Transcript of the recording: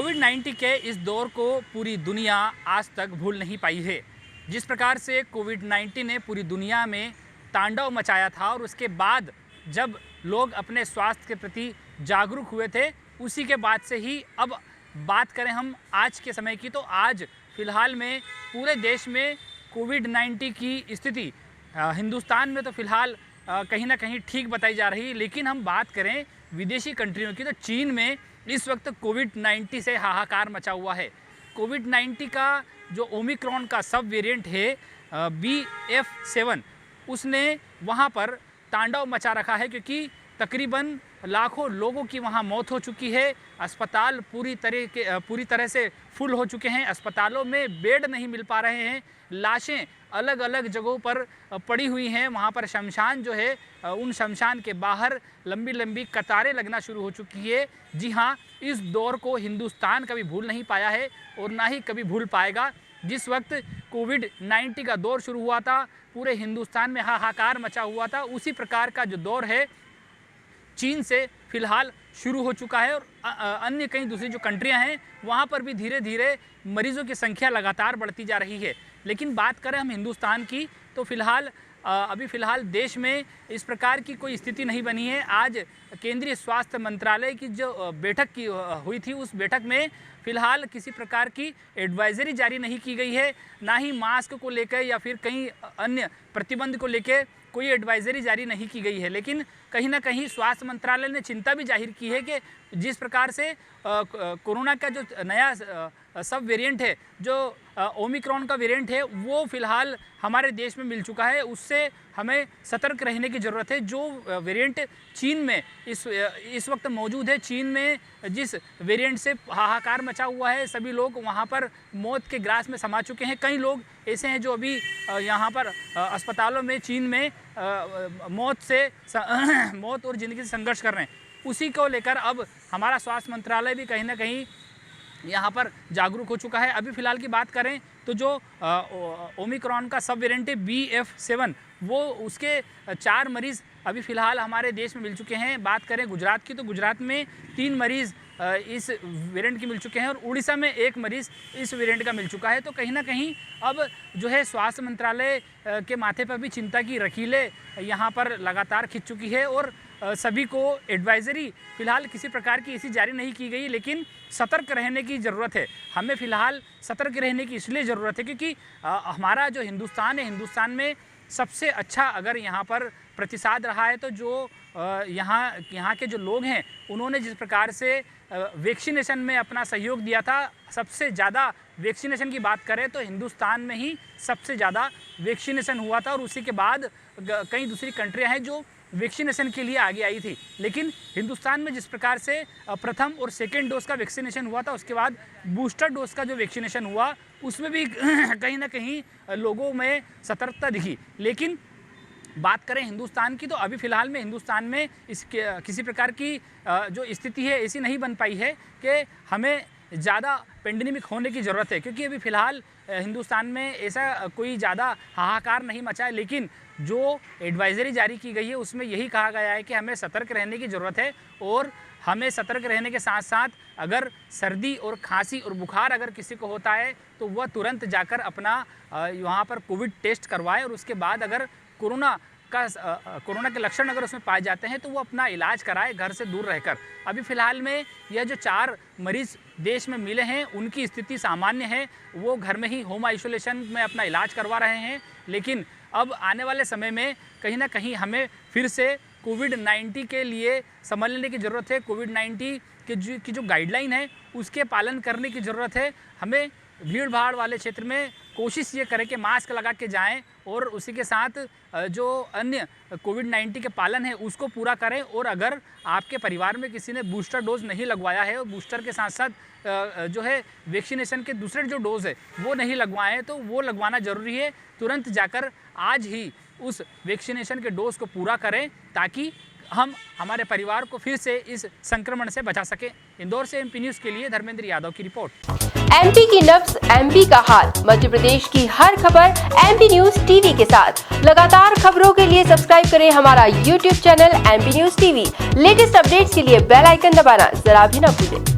कोविड-19 के इस दौर को पूरी दुनिया आज तक भूल नहीं पाई है। जिस प्रकार से कोविड-19 ने पूरी दुनिया में तांडव मचाया था और उसके बाद जब लोग अपने स्वास्थ्य के प्रति जागरूक हुए थे, उसी के बाद से ही अब बात करें हम आज के समय की, तो आज फ़िलहाल में पूरे देश में कोविड-19 की स्थिति हिंदुस्तान में तो फ़िलहाल कहीं ना कहीं ठीक बताई जा रही है। लेकिन हम बात करें विदेशी कंट्रियों की, तो चीन में इस वक्त कोविड-19 से हाहाकार मचा हुआ है। कोविड-19 का जो ओमिक्रॉन का सब वेरिएंट है BF7, उसने वहाँ पर तांडव मचा रखा है, क्योंकि तकरीबन लाखों लोगों की वहाँ मौत हो चुकी है। अस्पताल पूरी तरह से फुल हो चुके हैं। अस्पतालों में बेड नहीं मिल पा रहे हैं। लाशें अलग अलग जगहों पर पड़ी हुई हैं। वहाँ पर शमशान जो है, उन शमशान के बाहर लंबी लंबी कतारें लगना शुरू हो चुकी है। जी हाँ, इस दौर को हिंदुस्तान कभी भूल नहीं पाया है और ना ही कभी भूल पाएगा। जिस वक्त कोविड-19 का दौर शुरू हुआ था, पूरे हिंदुस्तान में हाहाकार मचा हुआ था, उसी प्रकार का जो दौर है चीन से फ़िलहाल शुरू हो चुका है। और अन्य कई दूसरी जो कंट्रियां हैं, वहाँ पर भी धीरे धीरे मरीज़ों की संख्या लगातार बढ़ती जा रही है। लेकिन बात करें हम हिंदुस्तान की, तो अभी फ़िलहाल देश में इस प्रकार की कोई स्थिति नहीं बनी है। आज केंद्रीय स्वास्थ्य मंत्रालय की जो बैठक हुई थी, उस बैठक में फ़िलहाल किसी प्रकार की एडवाइजरी जारी नहीं की गई है। ना ही मास्क को लेकर या फिर कई अन्य प्रतिबंध को लेकर कोई एडवाइजरी जारी नहीं की गई है। लेकिन कहीं ना कहीं स्वास्थ्य मंत्रालय ने चिंता भी जाहिर की है कि जिस प्रकार से कोरोना का जो नया सब वेरिएंट है, जो ओमिक्रॉन का वेरिएंट है, वो फ़िलहाल हमारे देश में मिल चुका है। उससे हमें सतर्क रहने की ज़रूरत है। जो वेरिएंट चीन में इस वक्त मौजूद है, चीन में जिस वेरिएंट से हाहाकार मचा हुआ है, सभी लोग वहाँ पर मौत के ग्रास में समा चुके हैं। कई लोग ऐसे हैं जो अभी यहाँ पर अस्पतालों में चीन में मौत और ज़िंदगी से संघर्ष कर रहे हैं। उसी को लेकर अब हमारा स्वास्थ्य मंत्रालय भी कहीं ना कहीं यहाँ पर जागरूक हो चुका है। अभी फ़िलहाल की बात करें तो जो ओमिक्रॉन का सब वेरिएंट है BF7, वो उसके 4 मरीज़ अभी फ़िलहाल हमारे देश में मिल चुके हैं। बात करें गुजरात की, तो गुजरात में 3 मरीज़ इस वेरिएंट के मिल चुके हैं और उड़ीसा में 1 मरीज़ इस वेरिएंट का मिल चुका है। तो कहीं ना कहीं अब जो है स्वास्थ्य मंत्रालय के माथे पर भी चिंता की लकीरें यहाँ पर लगातार खिंच चुकी है और सभी को एडवाइजरी फ़िलहाल किसी प्रकार की ऐसी जारी नहीं की गई। लेकिन सतर्क रहने की ज़रूरत है। हमें फ़िलहाल सतर्क रहने की इसलिए ज़रूरत है क्योंकि हमारा जो हिंदुस्तान है, हिंदुस्तान में सबसे अच्छा अगर यहाँ पर प्रतिसाद रहा है, तो जो यहाँ के जो लोग हैं, उन्होंने जिस प्रकार से वैक्सीनेशन में अपना सहयोग दिया था, सबसे ज़्यादा वैक्सीनेशन की बात करें तो हिंदुस्तान में ही सबसे ज़्यादा वैक्सीनेशन हुआ था। और उसी के बाद कई दूसरी कंट्रियाँ हैं जो वैक्सीनेशन के लिए आगे आई थी। लेकिन हिंदुस्तान में जिस प्रकार से प्रथम और सेकेंड डोज का वैक्सीनेशन हुआ था, उसके बाद बूस्टर डोज का जो वैक्सीनेशन हुआ, उसमें भी कहीं ना कहीं लोगों में सतर्कता दिखी। लेकिन बात करें हिंदुस्तान की, तो अभी फ़िलहाल में हिंदुस्तान में किसी प्रकार की जो स्थिति है ऐसी नहीं बन पाई है कि हमें ज़्यादा पेंडेमिक होने की ज़रूरत है, क्योंकि अभी फ़िलहाल हिंदुस्तान में ऐसा कोई ज़्यादा हाहाकार नहीं मचा है। लेकिन जो एडवाइजरी जारी की गई है, उसमें यही कहा गया है कि हमें सतर्क रहने की ज़रूरत है। और हमें सतर्क रहने के साथ साथ अगर सर्दी और खांसी और बुखार अगर किसी को होता है, तो वह तुरंत जाकर अपना वहाँ पर कोविड टेस्ट करवाए और उसके बाद अगर कोरोना के लक्षण अगर उसमें पाए जाते हैं, तो वो अपना इलाज कराए घर से दूर रहकर। अभी फ़िलहाल में यह जो 4 मरीज़ देश में मिले हैं, उनकी स्थिति सामान्य है। वो घर में ही होम आइसोलेशन में अपना इलाज करवा रहे हैं। लेकिन अब आने वाले समय में कहीं ना कहीं हमें फिर से कोविड-19 के लिए समझ लेने की ज़रूरत है। कोविड-19 की जो गाइडलाइन है, उसके पालन करने की ज़रूरत है। हमें भीड़ भाड़ वाले क्षेत्र में कोशिश ये करें कि मास्क लगा के जाएं और उसी के साथ जो अन्य कोविड-19 के पालन है उसको पूरा करें। और अगर आपके परिवार में किसी ने बूस्टर डोज नहीं लगवाया है और बूस्टर के साथ साथ जो है वैक्सीनेशन के दूसरे जो डोज है वो नहीं लगवाए हैं, तो वो लगवाना ज़रूरी है। तुरंत जाकर आज ही उस वैक्सीनेशन के डोज को पूरा करें, ताकि हम हमारे परिवार को फिर से इस संक्रमण से बचा सकें। इंदौर से MP न्यूज़ के लिए धर्मेंद्र यादव की रिपोर्ट। MP की नब्ज, MP का हाल, मध्य प्रदेश की हर खबर MP न्यूज़ TV के साथ। लगातार खबरों के लिए सब्सक्राइब करें हमारा YouTube channel MP news TV। Latest updates के लिए बेल आइकन दबाना जरा भी न भूलें।